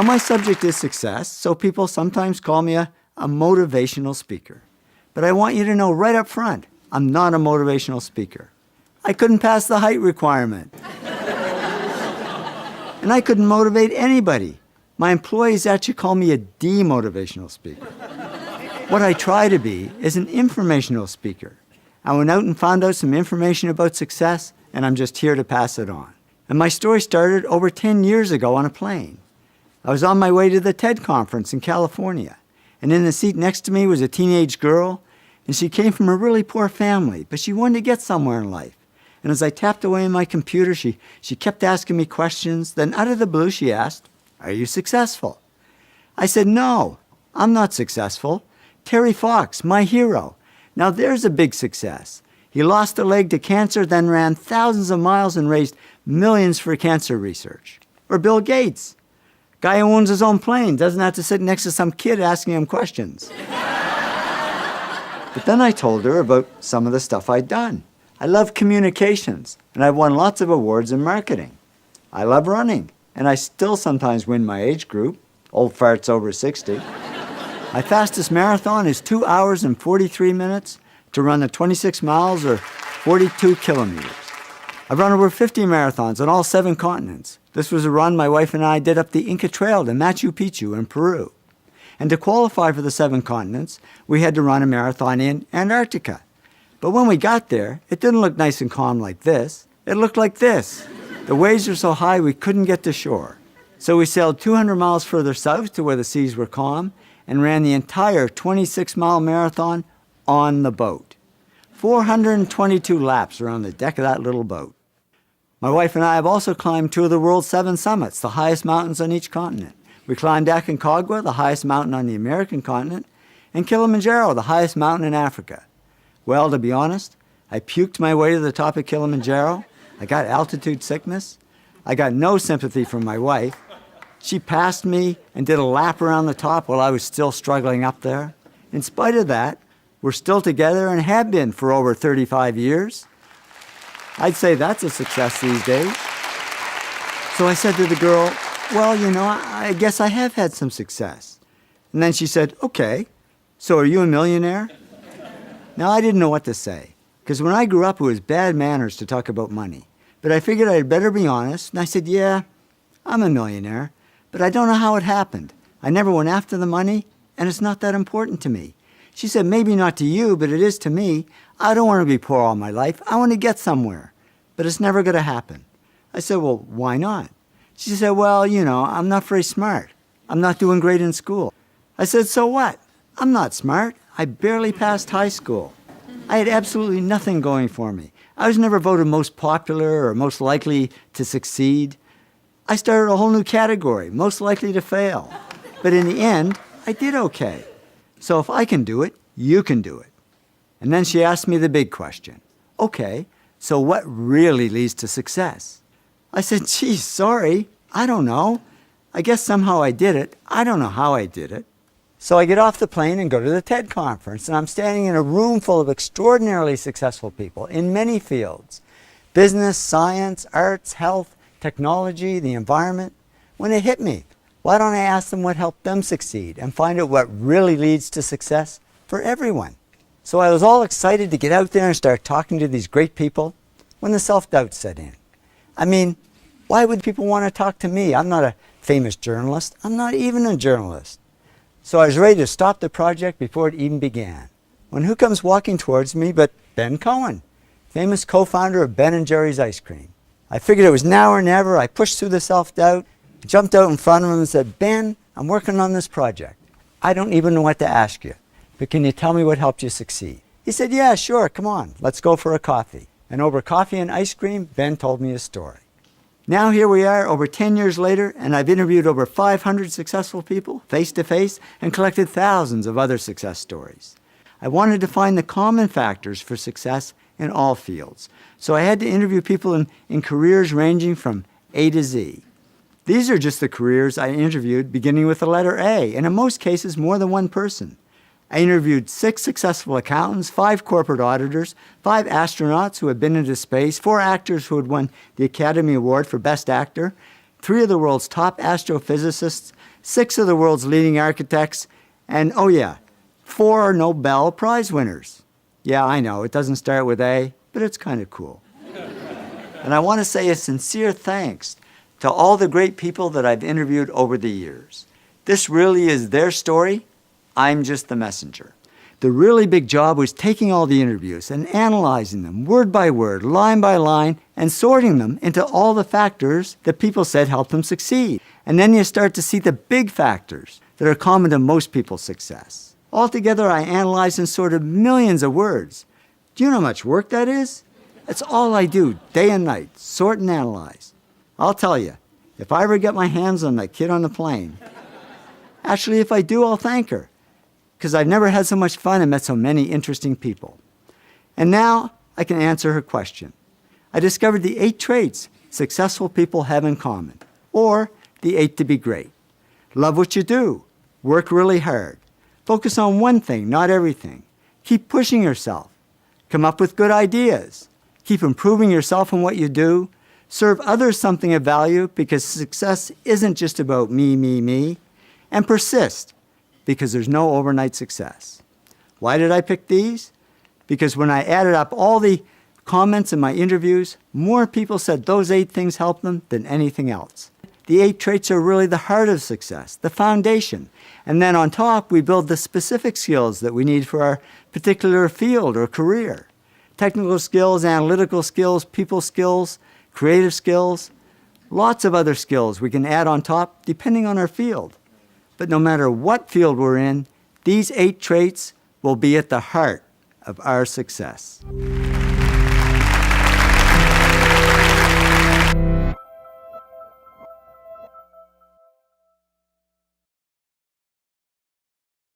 Now, my subject is success, so people sometimes call me a motivational speaker. But I want you to know right up front, I'm not a motivational speaker. I couldn't pass the height requirement. And I couldn't motivate anybody. My employees actually call me a demotivational speaker. What I try to be is an informational speaker. I went out and found out some information about success, and I'm just here to pass it on. And my story started over 10 years ago on a plane. I was on my way to the TED conference in California, and in the seat next to me was a teenage girl, and she came from a really poor family, but she wanted to get somewhere in life. And as I tapped away on my computer, she kept asking me questions. Then out of the blue, she asked, "Are you successful?" I said, "No, I'm not successful. Terry Fox, my hero. Now there's a big success. He lost a leg to cancer, then ran thousands of miles and raised millions for cancer research." Or Bill Gates, guy who owns his own plane, doesn't have to sit next to some kid asking him questions. But then I told her about some of the stuff I'd done. I love communications, and I've won lots of awards in marketing. I love running, and I still sometimes win my age group, old farts over 60. My fastest marathon is 2 hours and 43 minutes to run the 26 miles or 42 kilometers. I've run over 50 marathons on all 7 continents. This was a run my wife and I did up the Inca Trail to Machu Picchu in Peru. And to qualify for the 7 continents, we had to run a marathon in Antarctica. But when we got there, it didn't look nice and calm like this. It looked like this. The waves were so high we couldn't get to shore. So we sailed 200 miles further south to where the seas were calm and ran the entire 26-mile marathon on the boat. 422 laps around the deck of that little boat. My wife and I have also climbed 2 of the world's 7 summits, the highest mountains on each continent. We climbed Aconcagua, the highest mountain on the American continent, and Kilimanjaro, the highest mountain in Africa. Well, to be honest, I puked my way to the top of Kilimanjaro. I got altitude sickness. I got no sympathy from my wife. She passed me and did a lap around the top while I was still struggling up there. In spite of that, we're still together and have been for over 35 years. I'd say that's a success these days. So I said to the girl, "Well, I guess I have had some success." And then she said, "Okay, so are you a millionaire?" Now, I didn't know what to say, because when I grew up, it was bad manners to talk about money. But I figured I'd better be honest, and I said, "Yeah, I'm a millionaire, but I don't know how it happened. I never went after the money, and it's not that important to me." She said, "Maybe not to you, but it is to me. I don't want to be poor all my life. I want to get somewhere, but it's never going to happen." I said, "Well, why not?" She said, "Well, I'm not very smart. I'm not doing great in school." I said, "So what? I'm not smart. I barely passed high school. I had absolutely nothing going for me. I was never voted most popular or most likely to succeed. I started a whole new category, most likely to fail. But in the end, I did okay. So if I can do it, you can do it." And then she asked me the big question. "Okay, so what really leads to success?" I said, "Geez, sorry, I don't know. I guess somehow I did it. I don't know how I did it." So I get off the plane and go to the TED conference, and I'm standing in a room full of extraordinarily successful people in many fields: business, science, arts, health, technology, the environment. When it hit me, why don't I ask them what helped them succeed and find out what really leads to success for everyone? So I was all excited to get out there and start talking to these great people when the self-doubt set in. I mean, why would people want to talk to me? I'm not a famous journalist. I'm not even a journalist. So I was ready to stop the project before it even began, when who comes walking towards me but Ben Cohen, famous co-founder of Ben & Jerry's Ice Cream. I figured it was now or never. I pushed through the self-doubt, jumped out in front of him and said, "Ben, I'm working on this project. I don't even know what to ask you, but can you tell me what helped you succeed?" He said, "Yeah, sure, come on, let's go for a coffee." And over coffee and ice cream, Ben told me his story. Now here we are over 10 years later, and I've interviewed over 500 successful people face-to-face and collected thousands of other success stories. I wanted to find the common factors for success in all fields, so I had to interview people in careers ranging from A to Z. These are just the careers I interviewed beginning with the letter A, and in most cases more than one person. I interviewed 6 successful accountants, 5 corporate auditors, 5 astronauts who had been into space, 4 actors who had won the Academy Award for Best Actor, 3 of the world's top astrophysicists, 6 of the world's leading architects, and oh yeah, 4 Nobel Prize winners. Yeah, I know, it doesn't start with A, but it's kind of cool. And I want to say a sincere thanks to all the great people that I've interviewed over the years. This really is their story. I'm just the messenger. The really big job was taking all the interviews and analyzing them word by word, line by line, and sorting them into all the factors that people said helped them succeed. And then you start to see the big factors that are common to most people's success. Altogether, I analyzed and sorted millions of words. Do you know how much work that is? That's all I do, day and night, sort and analyze. I'll tell you, if I ever get my hands on that kid on the plane, actually, if I do, I'll thank her, because I've never had so much fun and met so many interesting people. And now I can answer her question. I discovered the 8 traits successful people have in common, or the 8 to be great. Love what you do. Work really hard. Focus on one thing, not everything. Keep pushing yourself. Come up with good ideas. Keep improving yourself in what you do. Serve others something of value, because success isn't just about me, me, me. And persist, because there's no overnight success. Why did I pick these? Because when I added up all the comments in my interviews, more people said those 8 things helped them than anything else. The 8 traits are really the heart of success, the foundation. And then on top, we build the specific skills that we need for our particular field or career. Technical skills, analytical skills, people skills, creative skills, lots of other skills we can add on top depending on our field. But no matter what field we're in, these 8 traits will be at the heart of our success.